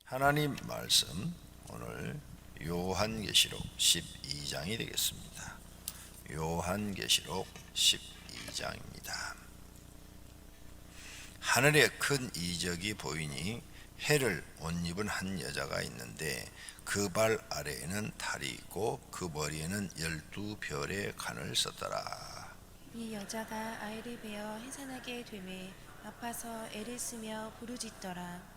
하나님 말씀 오늘 요한계시록 12장이 되겠습니다. 요한계시록 12장입니다. 하늘에 큰 이적이 보이니 해를 옷 입은 한 여자가 있는데 그 발 아래에는 달이 있고 그 머리에는 12별의 간을 썼더라. 이 여자가 아이를 베어 해산하게 되매 아파서 애를 쓰며 부르짖더라.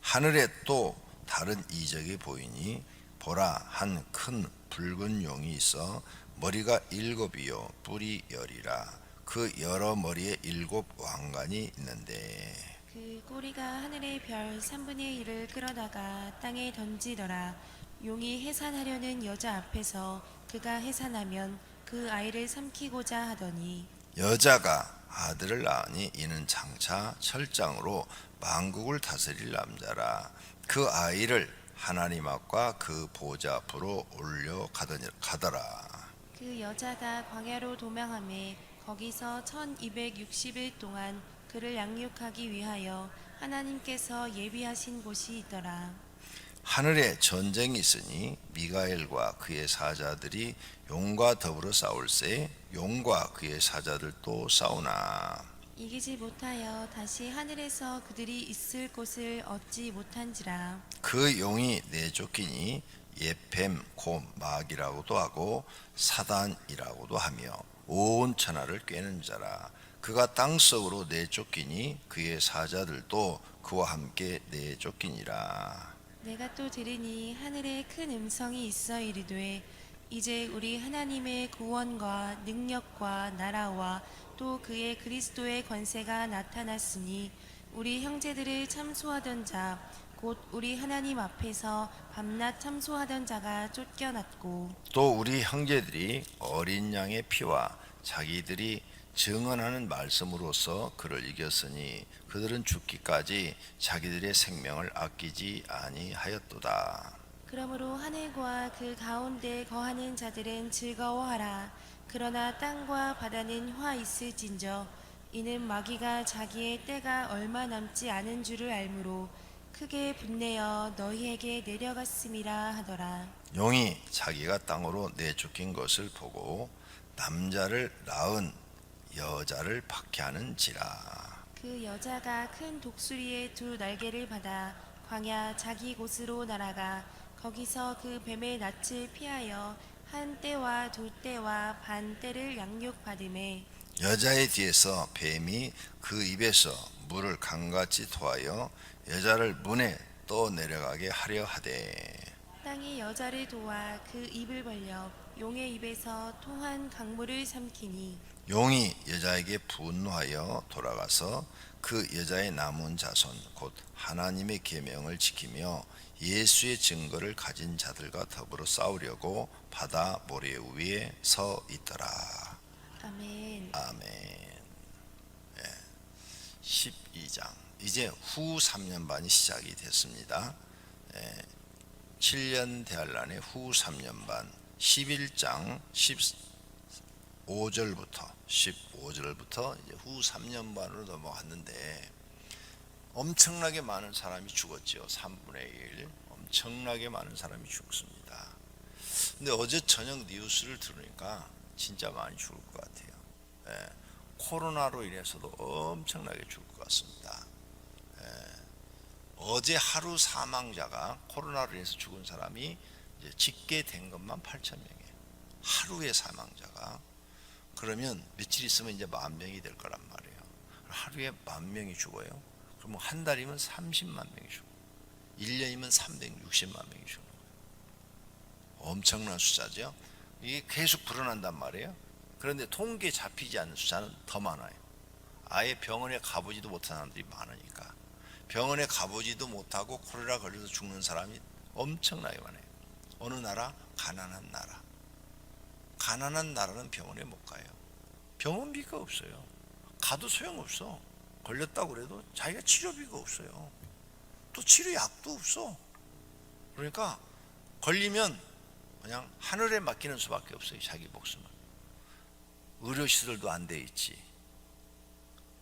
하늘에 또 다른 이적이 보이니 보라, 한 큰 붉은 용이 있어 머리가 7이요 뿔이 10이라. 그 여러 머리에 7 왕관이 있는데 그 꼬리가 하늘의 별 3분의 1을 끌어다가 땅에 던지더라. 용이 해산하려는 여자 앞에서 그가 해산하면 그 아이를 삼키고자 하더니 여자가 아들을 낳으니 이는 장차 철장으로 만국을 다스릴 남자라. 그 아이를 하나님 앞과 그 보좌 앞으로 올려 가더라. 그 여자가 광야로 도망하매 거기서 1260일 동안 그를 양육하기 위하여 하나님께서 예비하신 곳이 있더라. 하늘에 전쟁이 있으니 미가엘과 그의 사자들이 용과 더불어 싸울세 용과 그의 사자들도 싸우나 이기지 못하여 다시 하늘에서 그들이 있을 곳을 얻지 못한지라. 그 용이 내쫓기니 예뱀 곧 마귀라고도 하고 사단이라고도 하며 온 천하를 꿰는 자라. 그가 땅속으로 내쫓기니 그의 사자들도 그와 함께 내쫓기니라. 내가 또 들으니 하늘에 큰 음성이 있어 이르되 이제 우리 하나님의 구원과 능력과 나라와 또 그의 그리스도의 권세가 나타났으니 우리 형제들을 참소하던 자 곧 우리 하나님 앞에서 밤낮 참소하던 자가 쫓겨났고 또 우리 형제들이 어린 양의 피와 자기들이 증언하는 말씀으로써 그를 이겼으니 그들은 죽기까지 자기들의 생명을 아끼지 아니하였도다. 그러므로 하늘과 그 가운데 거하는 자들은 즐거워하라. 그러나 땅과 바다는 화 있을진저 이는 마귀가 자기의 때가 얼마 남지 않은 줄을 알므로 크게 분내어 너희에게 내려갔음이라 하더라. 용이 자기가 땅으로 내쫓긴 것을 보고 남자를 낳은 여자를 박해하는지라. 그 여자가 큰 독수리의 두 날개를 받아 광야 자기 곳으로 날아가 거기서 그 뱀의 낯을 피하여 한 때와 두 때와 반 때를 양육받음에 여자의 뒤에서 뱀이 그 입에서 물을 강같이 토하여 여자를 문에 떠 내려가게 하려 하되 땅이 여자를 도와 그 입을 벌려 용의 입에서 통한 강물을 삼키니 용이 여자에게 분노하여 돌아가서 그 여자의 남은 자손 곧 하나님의 계명을 지키며 예수의 증거를 가진 자들과 더불어 싸우려고 바다 모래 위에 서 있더라. 아멘. 아멘. 12장 이제 후 3년반이 시작이 됐습니다. 7년 대할란의 후 3년반 11장 15절부터 이제 후 3년반으로 넘어갔는데 엄청나게 많은 사람이 죽었죠. 3분의 1 엄청나게 많은 사람이 죽습니다. 근데 어제 저녁 뉴스를 들으니까 진짜 많이 죽을 것 같아요. 코로나로 인해서도 엄청나게 죽을 것 같습니다. 어제 하루 사망자가 코로나로 인해서 죽은 사람이 이제 집계된 것만 8,000명이에요. 하루의 사망자가. 그러면 며칠 있으면 이제 10,000명이 될 거란 말이에요. 하루에 10,000명이 죽어요. 그럼 한 달이면 30만 명이 죽어요. 1년이면 360만 명이 죽는 거예요. 엄청난 숫자죠. 이게 계속 불어난단 말이에요. 그런데 통계에 잡히지 않는 숫자는 더 많아요. 아예 병원에 가보지도 못한 사람들이 많으니까. 병원에 가보지도 못하고 코로나 걸려서 죽는 사람이 엄청나게 많아요. 어느 나라? 가난한 나라. 가난한 나라는 병원에 못 가요. 병원비가 없어요. 가도 소용없어. 걸렸다고 그래도 자기가 치료비가 없어요. 또 치료약도 없어. 그러니까 걸리면 그냥 하늘에 맡기는 수밖에 없어요. 자기 목숨을. 의료시설도 안 돼 있지.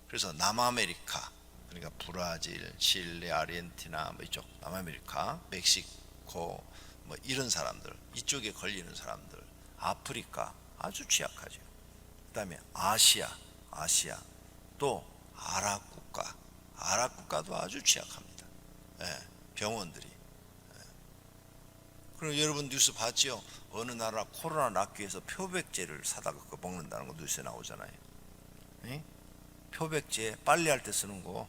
그래서 남아메리카 그러니까 브라질, 칠레, 아르헨티나 뭐 이쪽 남아메리카, 멕시코 뭐 이런 사람들, 이쪽에 걸리는 사람들, 아프리카 아주 취약하죠. 그다음에 아시아 또 아랍 국가도 아주 취약합니다. 예, 병원들이. 그럼 여러분 뉴스 봤죠? 어느 나라 코로나 낫기 위해서 표백제를 사다가 그거 먹는다는 거 뉴스에 나오잖아요. 예? 표백제 빨래할 때 쓰는 거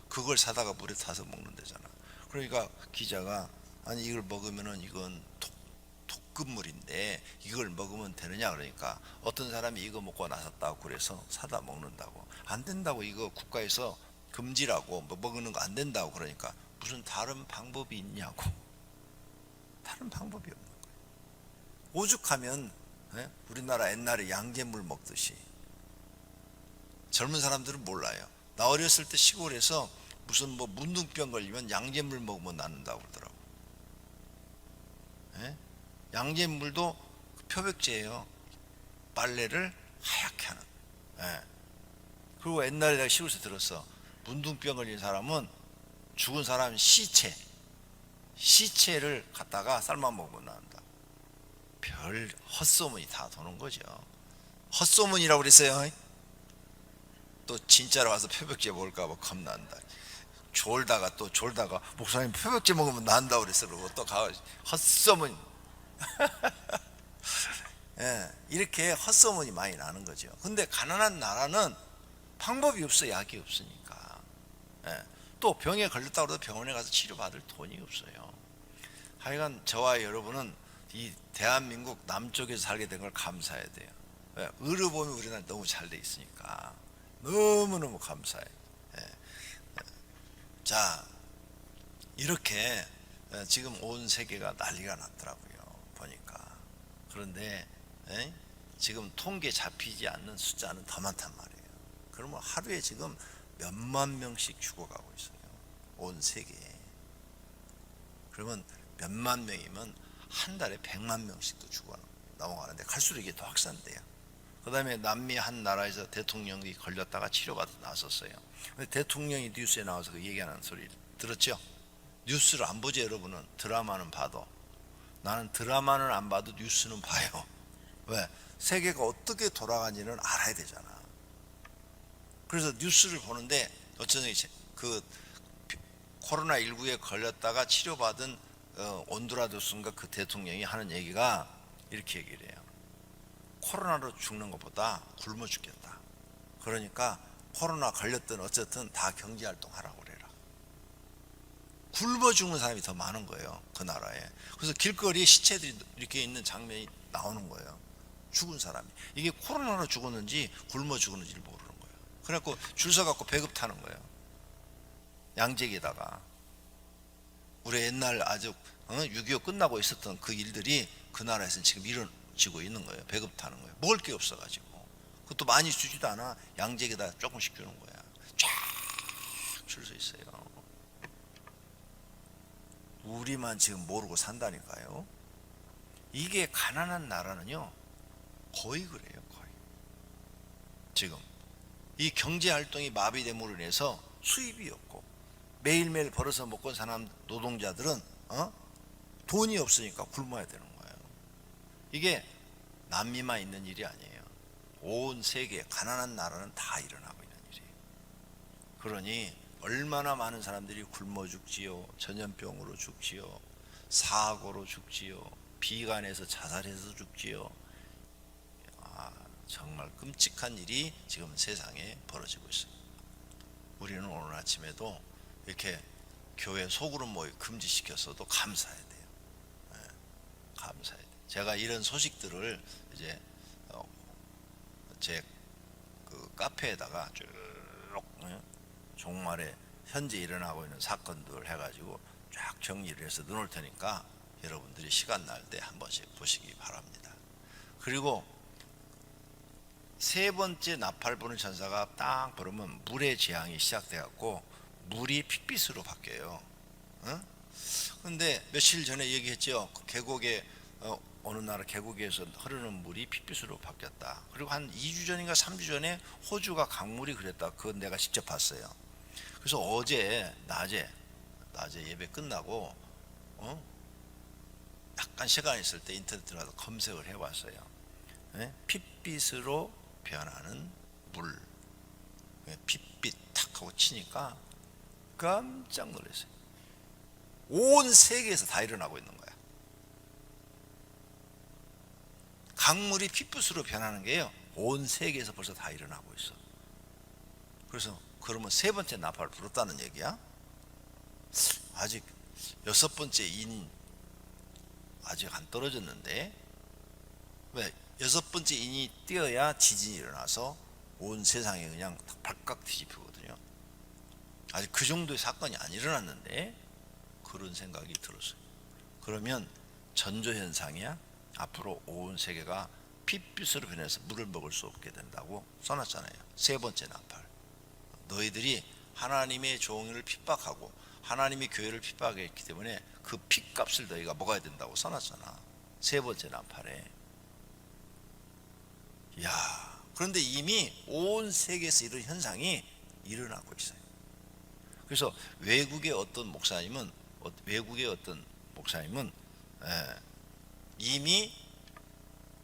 그걸 사다가 물에 타서 먹는다잖아. 그러니까 기자가 아니 이걸 먹으면은 이건 독극물인데 이걸 먹으면 되느냐 그러니까 어떤 사람이 이거 먹고 나섰다고 그래서 사다 먹는다고. 안 된다고, 이거 국가에서 금지라고, 뭐 먹는 거 안 된다고. 그러니까 무슨 다른 방법이 있냐고. 다른 방법이 없는 거예요. 오죽하면 우리나라 옛날에 양잿물 먹듯이. 젊은 사람들은 몰라요. 나 어렸을 때 시골에서 무슨 뭐 문둥병 걸리면 양잿물 먹으면 낫는다고 그러더라고. 양잿물도 표백제예요. 빨래를 하얗게 하는. 그리고 옛날에 내가 시골에서 들었어. 문둥병 걸린 사람은 죽은 사람 시체를 갖다가 삶아 먹으면 나온다. 별 헛소문이 다 도는 거죠. 헛소문이라고 그랬어요. 또 진짜로 와서 표백제 먹을까 봐 겁난다. 졸다가 목사님 표백제 먹으면 난다고 그랬어. 그러고 또 가 헛소문. 예, 이렇게 헛소문이 많이 나는 거죠. 근데 가난한 나라는 방법이 없어. 약이 없으니까. 또 병에 걸렸다고 해도 병원에 가서 치료받을 돈이 없어요. 하여간 저와 여러분은 이 대한민국 남쪽에서 살게 된 걸 감사해야 돼요. 의료 보면 우리나라 너무 잘 돼 있으니까 너무너무 감사해. 자, 이렇게 지금 온 세계가 난리가 났더라고요. 보니까. 그런데 지금 통계 잡히지 않는 숫자는 더 많단 말이에요. 그러면 하루에 지금 몇만 명씩 죽어가고 있어요. 온 세계에. 그러면 몇만 명이면 한 달에 100만 명씩도 죽어 넘어가는데 갈수록 이게 더 확산돼요. 그 다음에 남미 한 나라에서 대통령이 걸렸다가 치료받아 나섰어요. 근데 대통령이 뉴스에 나와서 그 얘기하는 소리 들었죠? 뉴스를 안 보죠, 여러분은. 드라마는 봐도. 나는 드라마는 안 봐도 뉴스는 봐요. 왜? 세계가 어떻게 돌아가는지는 알아야 되잖아. 그래서 뉴스를 보는데 어쩌면 그 코로나19에 걸렸다가 치료받은 온두라스인가 그 대통령이 하는 얘기가 이렇게 얘기를 해요. 코로나로 죽는 것보다 굶어 죽겠다. 그러니까 코로나 걸렸든 어쨌든 다 경제활동 하라고 그래라. 굶어 죽는 사람이 더 많은 거예요, 그 나라에. 그래서 길거리에 시체들이 이렇게 있는 장면이 나오는 거예요. 죽은 사람이. 이게 코로나로 죽었는지 굶어 죽었는지를 모르는 거예요. 그래갖고 줄 서갖고 배급 타는 거예요. 양재기에다가. 우리 옛날 아주 6.25 끝나고 있었던 그 일들이 그 나라에서는 지금 이루어지고 있는 거예요. 배급 타는 거예요. 먹을 게 없어가지고. 그것도 많이 주지도 않아. 양재기에다 조금씩 주는 거야. 쫙 줄 서 있어요. 우리만 지금 모르고 산다니까요. 이게 가난한 나라는요 거의 그래요. 거의. 지금 이 경제활동이 마비됨으로 인해서 수입이 없고 매일매일 벌어서 먹고 사는 노동자들은 돈이 없으니까 굶어야 되는 거예요. 이게 남미만 있는 일이 아니에요. 온 세계 가난한 나라는 다 일어나고 있는 일이에요. 그러니 얼마나 많은 사람들이 굶어 죽지요, 전염병으로 죽지요, 사고로 죽지요, 비관해서 자살해서 죽지요. 정말 끔찍한 일이 지금 세상에 벌어지고 있습니다. 우리는 오늘 아침에도 이렇게 교회 소그룹 모임 금지시켰어도 감사해야 돼요. 감사해야 돼요. 제가 이런 소식들을 이제 제 그 카페에다가 쭉 종말에 현재 일어나고 있는 사건들 해가지고 쫙 정리를 해서 넣을 테니까 여러분들이 시간 날 때 한 번씩 보시기 바랍니다. 그리고 세 번째 나팔 부는 천사가 딱 부르면 물의 재앙이 시작돼갖고 물이 핏빛으로 바뀌어요. 그런데 며칠 전에 얘기했죠. 그 계곡에 어느 나라 계곡에서 흐르는 물이 핏빛으로 바뀌었다. 그리고 한 2주 전인가 3주 전에 호주가 강물이 그랬다. 그건 내가 직접 봤어요. 그래서 어제 낮에 예배 끝나고 약간 시간 있을 때 인터넷 들어가서 검색을 해봤어요. 핏빛으로 변하는 물. 핏빛 탁 하고 치니까 깜짝 놀랐어요. 온 세계에서 다 일어나고 있는 거야. 강물이 핏빛으로 변하는 게요, 온 세계에서 벌써 다 일어나고 있어. 그래서 그러면 세 번째 나팔을 불었다는 얘기야. 아직 여섯 번째 인 아직 안 떨어졌는데, 왜 여섯 번째 인이 뛰어야 지진이 일어나서 온 세상에 그냥 발칵 뒤집히거든요. 아직 그 정도의 사건이 안 일어났는데 그런 생각이 들었어요. 그러면 전조현상이야. 앞으로 온 세계가 핏빛으로 변해서 물을 먹을 수 없게 된다고 써놨잖아요. 세 번째 나팔. 너희들이 하나님의 종을 핍박하고 하나님의 교회를 핍박했기 때문에 그 핏값을 너희가 먹어야 된다고 써놨잖아. 세 번째 나팔에. 야, 그런데 이미 온 세계에서 이런 현상이 일어나고 있어요. 그래서 외국의 어떤 목사님은 이미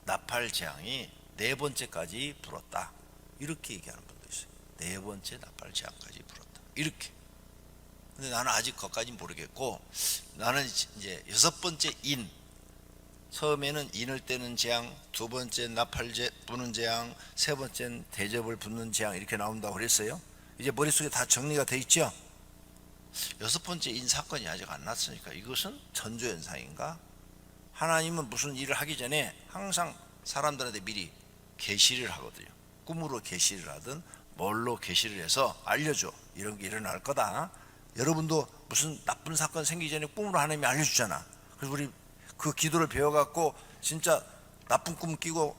나팔 재앙이 네 번째까지 불었다, 이렇게 얘기하는 분도 있어요. 네 번째 나팔 재앙까지 불었다, 이렇게. 근데 나는 아직 그것까지는 모르겠고, 나는 이제 여섯 번째 인, 처음에는 인을 떼는 재앙, 두 번째 나팔 부는 재앙, 세 번째는 대접을 붙는 재앙, 이렇게 나온다고 그랬어요. 이제 머릿속에 다 정리가 돼 있죠. 여섯 번째 인 사건이 아직 안 났으니까 이것은 전조현상인가? 하나님은 무슨 일을 하기 전에 항상 사람들한테 미리 계시를 하거든요. 꿈으로 계시를 하든 뭘로 계시를 해서 알려줘. 이런 게 일어날 거다. 여러분도 무슨 나쁜 사건 생기기 전에 꿈으로 하나님이 알려주잖아. 그래서 우리 그 기도를 배워갖고 진짜 나쁜 꿈 끼고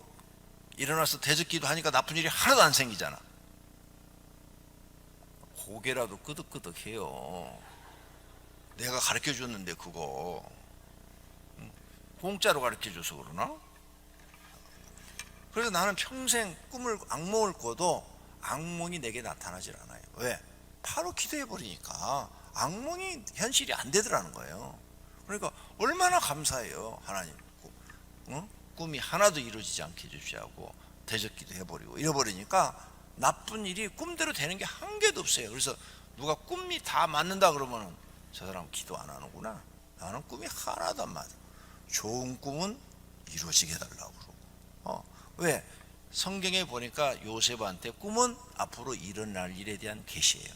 일어나서 대적기도 하니까 나쁜 일이 하나도 안 생기잖아. 고개라도 끄덕끄덕해요. 내가 가르쳐 줬는데 그거 공짜로 가르쳐 줘서 그러나? 그래서 나는 평생 악몽을 꿔도 악몽이 내게 나타나질 않아요. 왜? 바로 기도해 버리니까 악몽이 현실이 안 되더라는 거예요. 그러니까 얼마나 감사해요. 하나님 꿈이 하나도 이루어지지 않게 해주시고 대적기도 해버리고 이래버리니까 나쁜 일이 꿈대로 되는 게 한 개도 없어요. 그래서 누가 꿈이 다 맞는다 그러면 저 사람 기도 안 하는구나. 나는 꿈이 하나도 안 맞아. 좋은 꿈은 이루어지게 해달라고 그러고. 왜? 성경에 보니까 요셉한테 꿈은 앞으로 일어날 일에 대한 계시예요.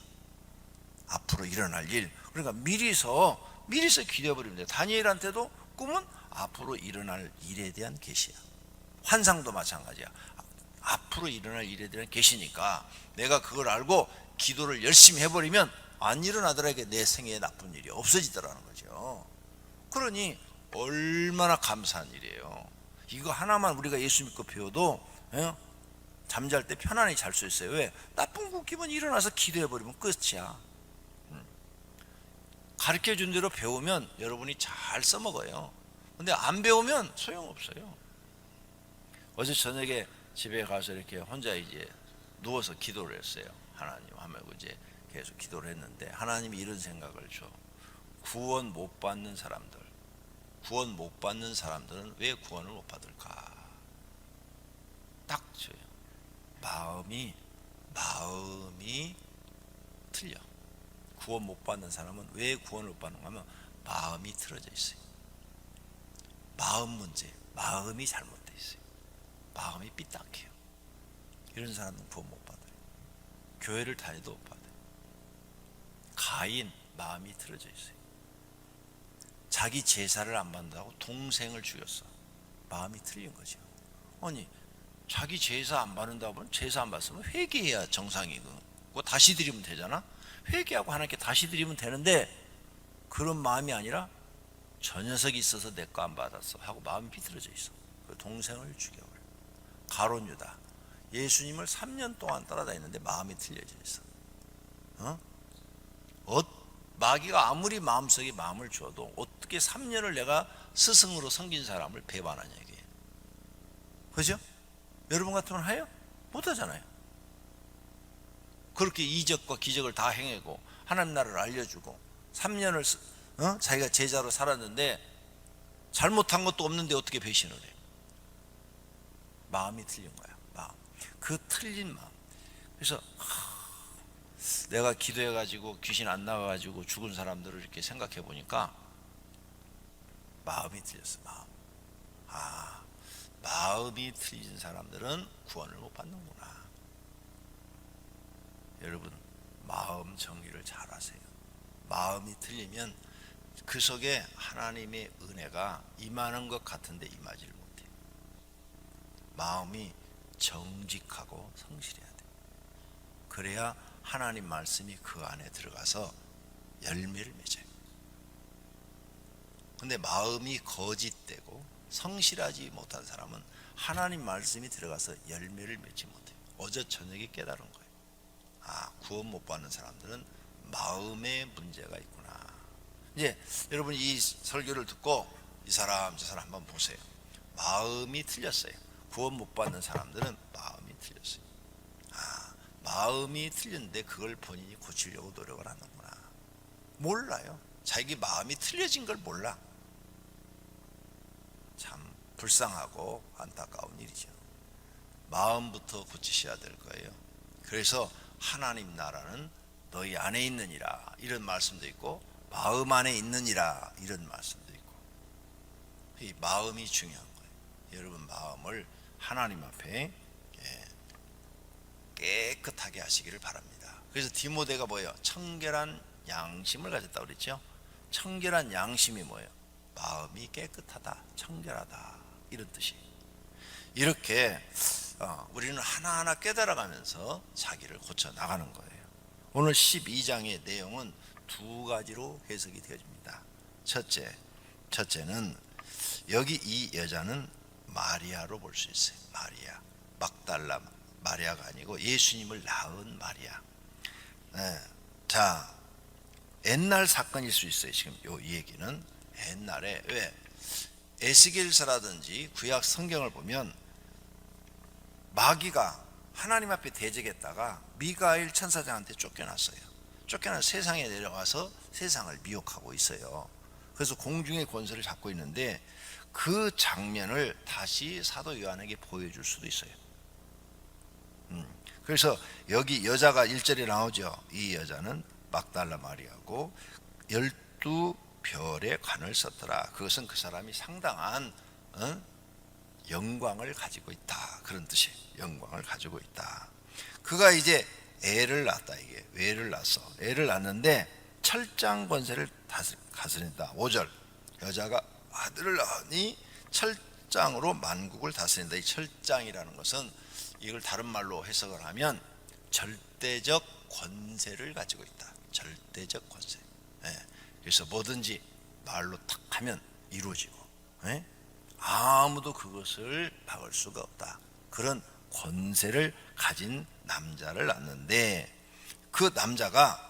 앞으로 일어날 일. 그러니까 미리서 기도해버리면 돼요. 다니엘한테도 꿈은 앞으로 일어날 일에 대한 계시야. 환상도 마찬가지야. 앞으로 일어날 일에 대한 계시니까 내가 그걸 알고 기도를 열심히 해버리면 안 일어나더라도 내 생애에 나쁜 일이 없어지더라는 거죠. 그러니 얼마나 감사한 일이에요. 이거 하나만 우리가 예수 믿고 배워도 잠잘 때 편안히 잘 수 있어요. 왜? 나쁜 꿈 끼면 일어나서 기도해버리면 끝이야. 가르쳐준 대로 배우면 여러분이 잘 써먹어요. 근데 안 배우면 소용없어요. 어제 저녁에 집에 가서 이렇게 혼자 이제 누워서 기도를 했어요. 하나님 하면 이제 계속 기도를 했는데 하나님이 이런 생각을 줘. 구원 못 받는 사람들은 왜 구원을 못 받을까? 딱 줘요. 마음이 틀려. 구원 못 받는 사람은 왜 구원을 못 받는가 하면 마음이 틀어져 있어요. 마음 문제, 마음이 잘못돼 있어요. 마음이 삐딱해요. 이런 사람은 구원 못 받아요. 교회를 다니도 못 받아요. 가인, 마음이 틀어져 있어요. 자기 제사를 안 받는다고 동생을 죽였어. 마음이 틀린 거죠. 아니, 자기 제사 안 받는다고 하면 제사 안 받으면 회개해야 정상이고 그거 다시 드리면 되잖아. 회개하고 하나님께 다시 드리면 되는데 그런 마음이 아니라 저 녀석이 있어서 내 거 안 받았어 하고 마음이 비틀어져 있어. 그 동생을 죽여버려. 가룟 유다, 예수님을 3년 동안 따라다녔는데 마음이 틀려져 있어. 마귀가 아무리 마음속에 마음을 줘도 어떻게 3년을 내가 스승으로 섬긴 사람을 배반하냐 이게. 그죠? 여러분 같으면 해요? 못하잖아요. 그렇게 이적과 기적을 다 행하고 하나님 나라를 알려주고 3년을 자기가 제자로 살았는데 잘못한 것도 없는데 어떻게 배신을 해? 마음이 틀린 거야. 마음. 그 틀린 마음. 그래서 내가 기도해가지고 귀신 안 나가가지고 죽은 사람들을 이렇게 생각해 보니까 마음이 틀렸어. 마음이 틀린 사람들은 구원을 못 받는구나. 여러분, 마음 정리를 잘 하세요. 마음이 틀리면 그 속에 하나님의 은혜가 임하는 것 같은데 임하지를 못해요. 마음이 정직하고 성실해야 돼요. 그래야 하나님 말씀이 그 안에 들어가서 열매를 맺어요. 근데 마음이 거짓되고 성실하지 못한 사람은 하나님 말씀이 들어가서 열매를 맺지 못해요. 어제 저녁에 깨달은 거예요. 구원 못 받는 사람들은 마음에 문제가 있구나. 이제 여러분 이 설교를 듣고 이 사람 저 사람 한번 보세요. 마음이 틀렸어요. 구원 못 받는 사람들은 마음이 틀렸어요. 마음이 틀렸는데 그걸 본인이 고치려고 노력을 하는구나. 몰라요. 자기 마음이 틀려진 걸 몰라. 참 불쌍하고 안타까운 일이죠. 마음부터 고치셔야 될 거예요. 그래서 하나님 나라는 너희 안에 있느니라 이런 말씀도 있고 마음 안에 있느니라 이런 말씀도 있고, 이 마음이 중요한 거예요. 여러분 마음을 하나님 앞에 깨끗하게 하시기를 바랍니다. 그래서 디모데가 뭐예요? 청결한 양심을 가졌다고 그랬죠. 청결한 양심이 뭐예요? 마음이 깨끗하다, 청결하다 이런 뜻이에요. 이렇게 우리는 하나하나 깨달아가면서 자기를 고쳐 나가는 거예요. 오늘 12장의 내용은 두 가지로 해석이 되어집니다. 첫째는 여기 이 여자는 마리아로 볼 수 있어요. 마리아, 막달라 마리아가 아니고 예수님을 낳은 마리아. 자, 옛날 사건일 수 있어요. 지금 이 얘기는 옛날에 왜 에스겔서라든지 구약 성경을 보면 마귀가 하나님 앞에 대적했다가 미가엘 천사장한테 쫓겨났어요. 쫓겨나 세상에 내려가서 세상을 미혹하고 있어요. 그래서 공중의 권세를 잡고 있는데 그 장면을 다시 사도 요한에게 보여줄 수도 있어요. 그래서 여기 여자가 1절에 나오죠. 이 여자는 막달라 마리아고 12별의 관을 썼더라. 그것은 그 사람이 상당한 영광을 가지고 있다, 그런 뜻이에요. 영광을 가지고 있다. 그가 이제 애를 낳았다. 이게 애를 낳았어. 애를 낳았는데 철장 권세를 다스린다. 5절 여자가 아들을 낳으니 철장으로 만국을 다스린다. 이 철장이라는 것은 이걸 다른 말로 해석을 하면 절대적 권세를 가지고 있다. 절대적 권세. 그래서 뭐든지 말로 탁 하면 이루어지고 아무도 그것을 막을 수가 없다. 그런 권세를 가진 남자를 낳는데 그 남자가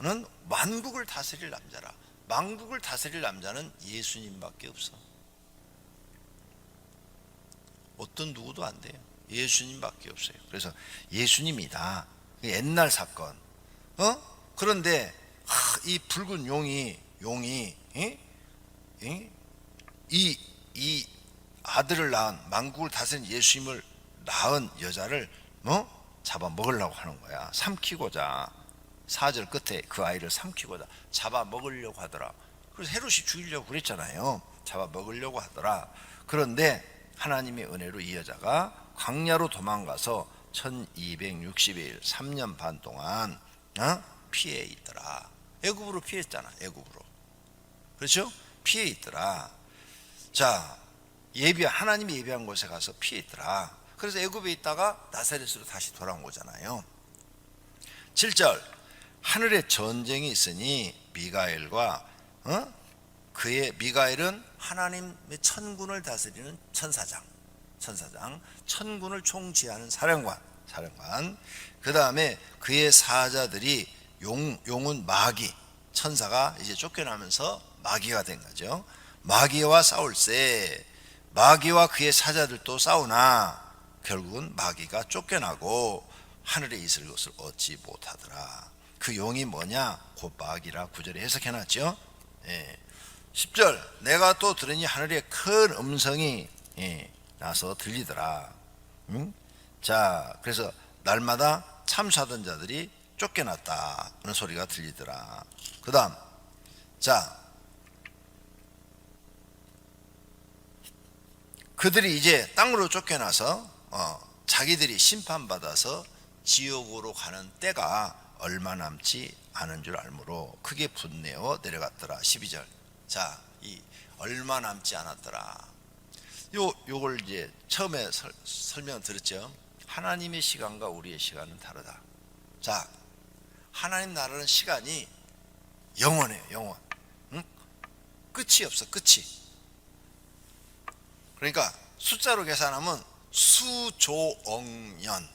는 만국을 다스릴 남자라. 만국을 다스릴 남자는 예수님밖에 없어. 어떤 누구도 안 돼요. 예수님밖에 없어요. 그래서 예수님이다. 옛날 사건. 그런데 이 붉은 용이 이 아들을 낳은 만국을 다스린 예수님을 낳은 여자를 잡아 먹으려고 하는 거야. 삼키고자. 4절 끝에 그 아이를 삼키고자 잡아 먹으려고 하더라. 그래서 헤롯이 죽이려고 그랬잖아요. 잡아 먹으려고 하더라. 그런데 하나님의 은혜로 이 여자가 광야로 도망가서 1260일 3년 반 동안 피해 있더라. 애굽으로 피했잖아. 애굽으로. 그렇죠? 피해 있더라. 자, 하나님이 예비한 곳에 가서 피해 있더라. 그래서 애굽에 있다가 나사렛으로 다시 돌아온 거잖아요. 7절 하늘에 전쟁이 있으니 미가엘과 미가엘은 하나님의 천군을 다스리는 천사장, 천군을 총지하는 사령관. 그 다음에 그의 사자들이 용은 마귀, 천사가 이제 쫓겨나면서 마귀가 된 거죠. 마귀와 싸울세. 마귀와 그의 사자들도 싸우나 결국은 마귀가 쫓겨나고 하늘에 있을 것을 얻지 못하더라. 그 용이 뭐냐? 곧 마귀라 9절에 해석해놨죠. 10절 내가 또 들으니 하늘에 큰 음성이 나서 들리더라. 자, 그래서 날마다 참사하던 자들이 쫓겨났다 하는 소리가 들리더라. 그 다음, 자, 그들이 이제 땅으로 쫓겨나서 자기들이 심판받아서 지옥으로 가는 때가 얼마 남지 않은 줄 알므로 크게 분내어 내려갔더라. 12절. 자, 이 얼마 남지 않았더라. 요걸 이제 처음에 설명 드렸죠. 하나님의 시간과 우리의 시간은 다르다. 자, 하나님 나라는 시간이 영원해요. 영원. 끝이 없어. 끝이. 그러니까 숫자로 계산하면 수조억년.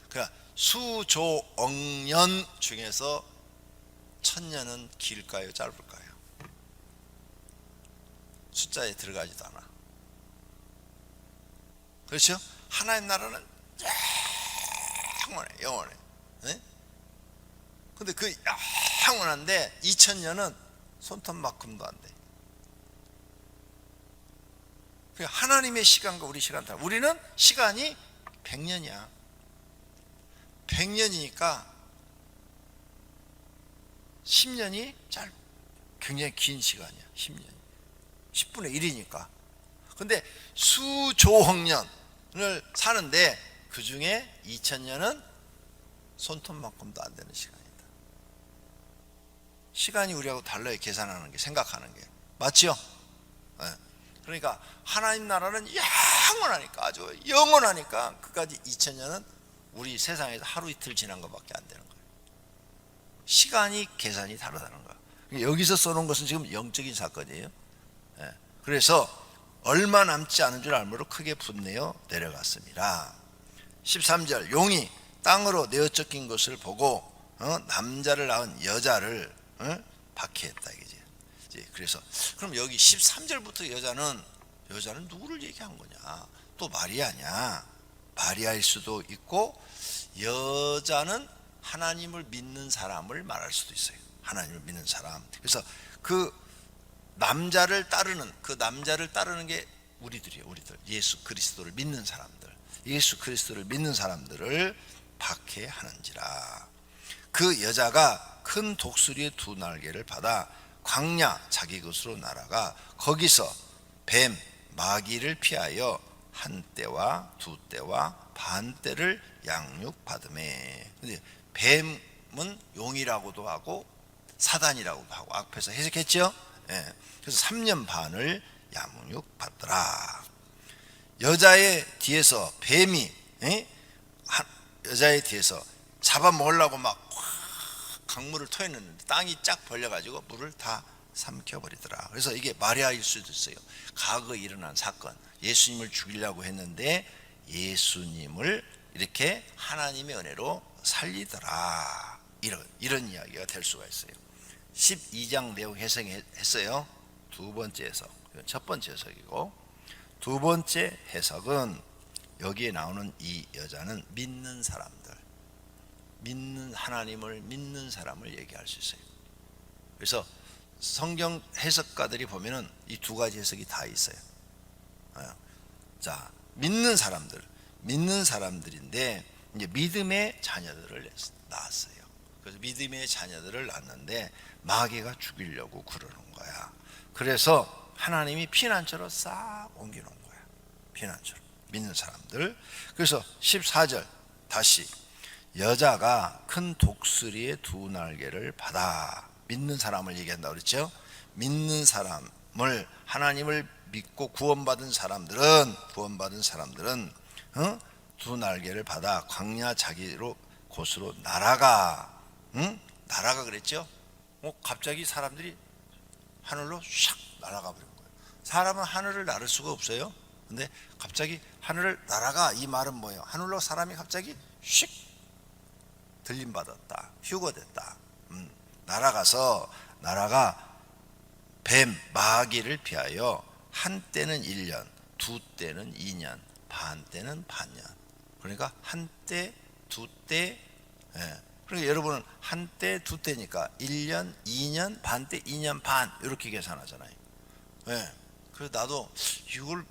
그러니까 수조억년 중에서 1000년은 길까요? 짧을까요? 숫자에 들어가지도 않아. 그렇죠? 하나님 나라는 영원해. 영원해. 네? 근데 그 영원한데 2000년은 손톱만큼도 안 돼. 하나님의 시간과 우리 시간 다르다. 우리는 시간이 100년이야. 100년이니까 10년이 굉장히 긴 시간이야. 10년. 10분의 1이니까. 근데 수조억년을 사는데 그 중에 2000년은 손톱만큼도 안 되는 시간이다. 시간이 우리하고 달라요. 계산하는 게, 생각하는 게. 맞죠? 네. 그러니까 하나님 나라는 영원하니까, 아주 영원하니까 그까지 2000년은 우리 세상에서 하루 이틀 지난 것밖에 안 되는 거예요. 시간이 계산이 다르다는 거예요. 여기서 써놓은 것은 지금 영적인 사건이에요. 네. 그래서 얼마 남지 않은 줄 알므로 크게 분내어 내려갔습니다. 13절 용이 땅으로 내어 쫓긴 것을 보고 남자를 낳은 여자를 박해했다 이거지. 그래서 그럼 여기 13절부터 여자는 누구를 얘기한 거냐? 또 마리아냐? 마리아일 수도 있고, 여자는 하나님을 믿는 사람을 말할 수도 있어요. 하나님을 믿는 사람. 그래서 그 남자를 따르는 게 우리들이에요. 우리들 예수 그리스도를 믿는 사람들, 예수 그리스도를 믿는 사람들을 박해하는지라. 그 여자가 큰 독수리의 2날개를 받아 광야 자기 곳으로 날아가 거기서 뱀 마귀를 피하여 한 때와 2때와 반 때를 양육받으매. 근데 뱀은 용이라고도 하고 사단이라고도 하고 앞에서 해석했죠. 예. 그래서 3년 반을 양육받더라. 여자의 뒤에서 뱀이 여자의 뒤에서 잡아먹으려고 막 강물을 토해냈는데 땅이 쫙 벌려가지고 물을 다 삼켜버리더라. 그래서 이게 마리아일 수도 있어요. 과거에 일어난 사건, 예수님을 죽이려고 했는데 예수님을 이렇게 하나님의 은혜로 살리더라. 이런 이야기가 될 수가 있어요. 12장 내용 해석했어요. 두 번째 해석, 첫 번째 해석이고, 두 번째 해석은 여기에 나오는 이 여자는 믿는 사람들, 하나님을 믿는 사람을 얘기할 수 있어요. 그래서 성경 해석가들이 보면은 이 두 가지 해석이 다 있어요. 자, 믿는 사람들인데 이제 믿음의 자녀들을 낳았어요. 그래서 믿음의 자녀들을 낳았는데 마귀가 죽이려고 그러는 거야. 그래서 하나님이 피난처로 싹 옮겨놓은 거야. 피난처로 믿는 사람들. 그래서 14절 다시 여자가 큰 독수리의 2날개를 받아. 믿는 사람을 얘기한다고 그랬죠. 믿는 사람을, 하나님을 믿고 구원받은 사람들은 2날개를 받아 광야 자기 곳으로 날아가. 날아가 그랬죠. 갑자기 사람들이 하늘로 샥 날아가 버린 거예요. 사람은 하늘을 나를 수가 없어요. 근데 갑자기 하늘을 날아가, 이 말은 뭐예요? 하늘로 사람이 갑자기 슉 들림받았다, 휴거됐다. 날아가 뱀 마귀를 피하여 한 때는 1년, 2때는 2년, 반 때는 반년. 그러니까 한 때, 2때. 그래서 그러니까 여러분은 한때 두 때니까 1년, 2년, 반때 2년 반 이렇게 계산하잖아요. 네. 그래서 나도 이걸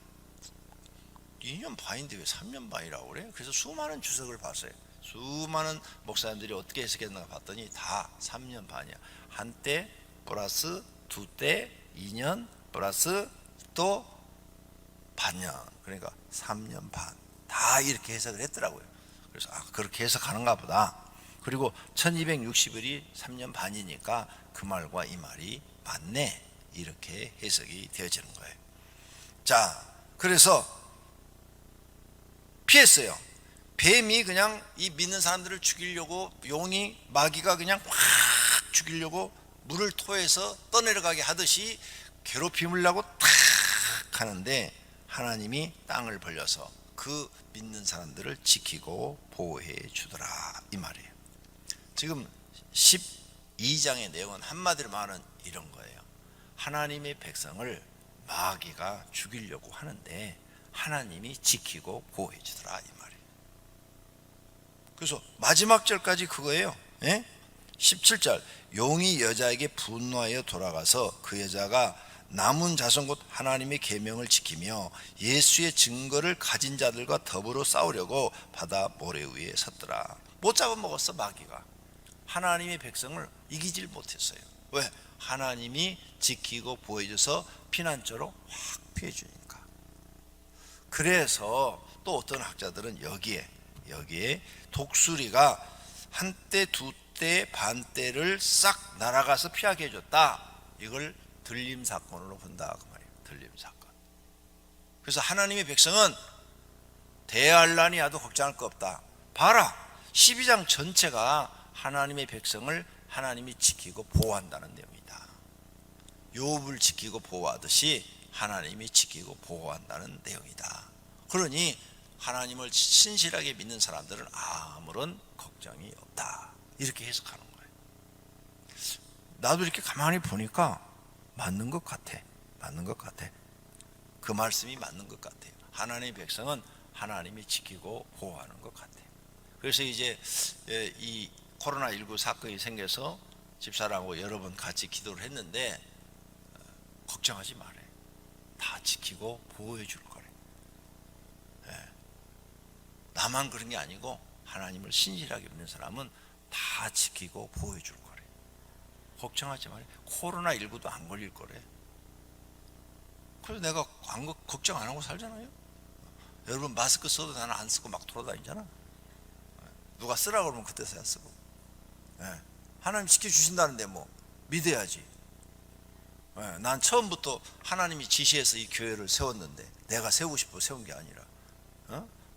2년 반인데 왜 3년 반이라고 그래? 그래서 수많은 주석을 봤어요. 수많은 목사님들이 어떻게 해석했는가 봤더니 다 3년 반이야. 한때 플러스 두 때 2년 플러스 또 반년, 그러니까 3년 반 다 이렇게 해석을 했더라고요. 그래서 그렇게 해석하는가 보다. 그리고 1260일이 3년 반이니까 그 말과 이 말이 맞네, 이렇게 해석이 되어지는 거예요. 자, 그래서 피했어요. 뱀이 그냥 이 믿는 사람들을 죽이려고, 용이 마귀가 그냥 확 죽이려고 물을 토해서 떠내려가게 하듯이 괴롭힘을 하고 탁 하는데, 하나님이 땅을 벌려서 그 믿는 사람들을 지키고 보호해 주더라, 이 말이에요. 지금 12장의 내용은 한마디로 말하는 이런 거예요. 하나님의 백성을 마귀가 죽이려고 하는데 하나님이 지키고 보호해 주더라, 이 말이에요. 그래서 마지막 절까지 그거예요. 예? 17절, 용이 여자에게 분노하여 돌아가서 그 여자가 남은 자손 곧 하나님의 계명을 지키며 예수의 증거를 가진 자들과 더불어 싸우려고 바다 모래 위에 섰더라. 못 잡아먹었어, 마귀가. 하나님의 백성을 이기질 못했어요. 왜? 하나님이 지키고 보호해줘서 피난처로 확 피해주니까. 그래서 또 어떤 학자들은 여기에 독수리가 한때 두때 반때를 싹 날아가서 피하게 해줬다, 이걸 들림 사건으로 본다, 그 말이에요. 들림 사건. 그래서 하나님의 백성은 대할 난이 와도 걱정할 거 없다. 봐라, 12장 전체가 하나님의 백성을 하나님이 지키고 보호한다는 내용이다. 욥을 지키고 보호하듯이 하나님이 지키고 보호한다는 내용이다. 그러니 하나님을 신실하게 믿는 사람들은 아무런 걱정이 없다, 이렇게 해석하는 거예요. 나도 이렇게 가만히 보니까 맞는 것 같아. 그 말씀이 맞는 것 같아요. 하나님의 백성은 하나님이 지키고 보호하는 것 같아요. 그래서 이제 이 코로나19 사건이 생겨서 집사람하고 여러 번 같이 기도를 했는데, 걱정하지 말아요. 다 지키고 보호해 줄 거래. 나만 그런 게 아니고 하나님을 신실하게 믿는 사람은 다 지키고 보호해 줄 거래. 걱정하지 말아요. 코로나19도 안 걸릴 거래. 그래서 내가 걱정 안 하고 살잖아요. 여러분 마스크 써도 나는 안 쓰고 막 돌아다니잖아. 누가 쓰라고 그러면 그때서야 쓰고. 하나님 지켜주신다는데 뭐 믿어야지. 난 처음부터 하나님이 지시해서 이 교회를 세웠는데, 내가 세우고 싶어 세운 게 아니라,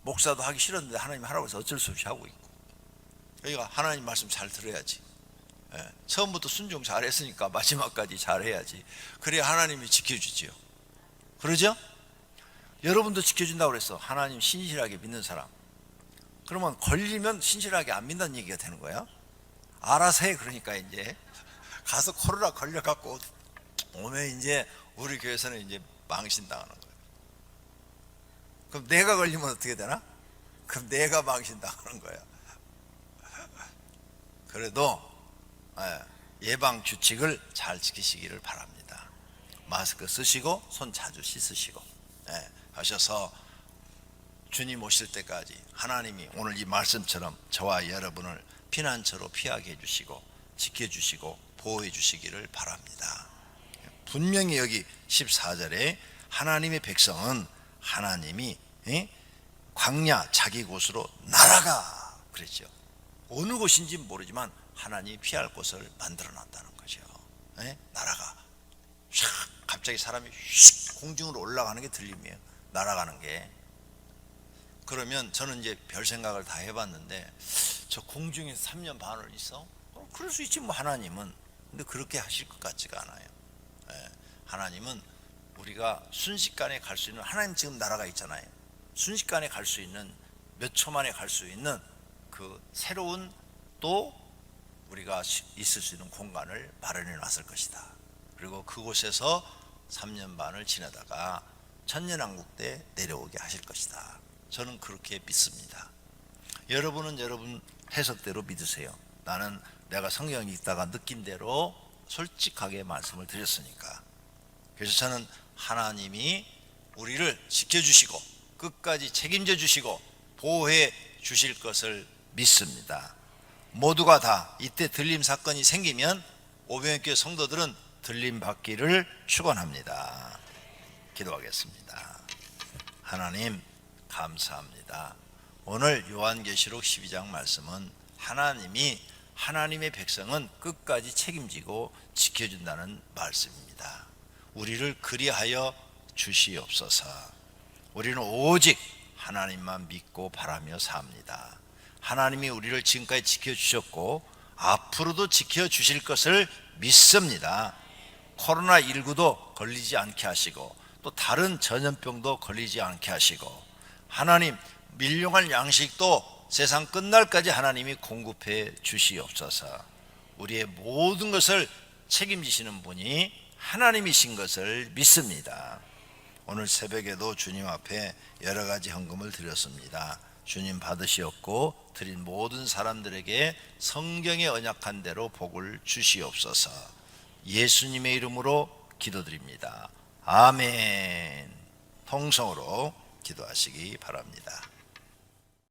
목사도 하기 싫었는데 하나님이 하라고 해서 어쩔 수 없이 하고 있고. 그러니까 하나님 말씀 잘 들어야지. 처음부터 순종 잘했으니까 마지막까지 잘해야지. 그래야 하나님이 지켜주지요. 그러죠? 여러분도 지켜준다고 그랬어. 하나님 신실하게 믿는 사람. 그러면 걸리면 신실하게 안 믿는 얘기가 되는 거야. 알아서 해. 그러니까 이제 가서 코로나 걸려갖고 오면 이제 우리 교회에서는 이제 망신당하는 거예요. 그럼 내가 걸리면 어떻게 되나? 그럼 내가 망신당하는 거야. 그래도 예방 규칙을 잘 지키시기를 바랍니다. 마스크 쓰시고 손 자주 씻으시고 하셔서 주님 오실 때까지 하나님이 오늘 이 말씀처럼 저와 여러분을 피난처로 피하게 해주시고 지켜주시고 보호해 주시기를 바랍니다. 분명히 여기 14절에 하나님의 백성은 하나님이 광야 자기 곳으로 날아가 그랬죠. 어느 곳인지 모르지만 하나님이 피할 곳을 만들어 놨다는 거죠. 날아가. 샥 갑자기 사람이 휙 공중으로 올라가는 게 들림이에요. 날아가는 게. 그러면 저는 이제 별 생각을 다 해봤는데, 저 공중에서 3년 반을 있어? 그럴 수 있지 뭐 하나님은. 근데 그렇게 하실 것 같지가 않아요. 하나님은 우리가 순식간에 갈 수 있는, 하나님 지금 날아가 있잖아요. 순식간에 갈 수 있는, 몇 초 만에 갈 수 있는 그 새로운 또 우리가 있을 수 있는 공간을 마련해 놨을 것이다. 그리고 그곳에서 3년 반을 지내다가 천년왕국 때 내려오게 하실 것이다. 저는 그렇게 믿습니다. 여러분은 여러분 해석대로 믿으세요. 나는 내가 성경 읽다가 느낀 대로 솔직하게 말씀을 드렸으니까. 그래서 저는 하나님이 우리를 지켜주시고 끝까지 책임져 주시고 보호해 주실 것을 믿습니다. 모두가 다 이때 들림 사건이 생기면 오병이교회 성도들은 들림 받기를 축원합니다. 기도하겠습니다. 하나님 감사합니다. 오늘 요한계시록 12장 말씀은 하나님이 하나님의 백성은 끝까지 책임지고 지켜준다는 말씀입니다. 우리를 그리하여 주시옵소서. 우리는 오직 하나님만 믿고 바라며 삽니다. 하나님이 우리를 지금까지 지켜주셨고 앞으로도 지켜주실 것을 믿습니다. 코로나19도 걸리지 않게 하시고 또 다른 전염병도 걸리지 않게 하시고 하나님 밀용할 양식도 세상 끝날까지 하나님이 공급해 주시옵소서. 우리의 모든 것을 책임지시는 분이 하나님이신 것을 믿습니다. 오늘 새벽에도 주님 앞에 여러 가지 헌금을 드렸습니다. 주님 받으시옵고 드린 모든 사람들에게 성경에 언약한 대로 복을 주시옵소서. 예수님의 이름으로 기도드립니다. 아멘. 통성으로 기도하시기 바랍니다.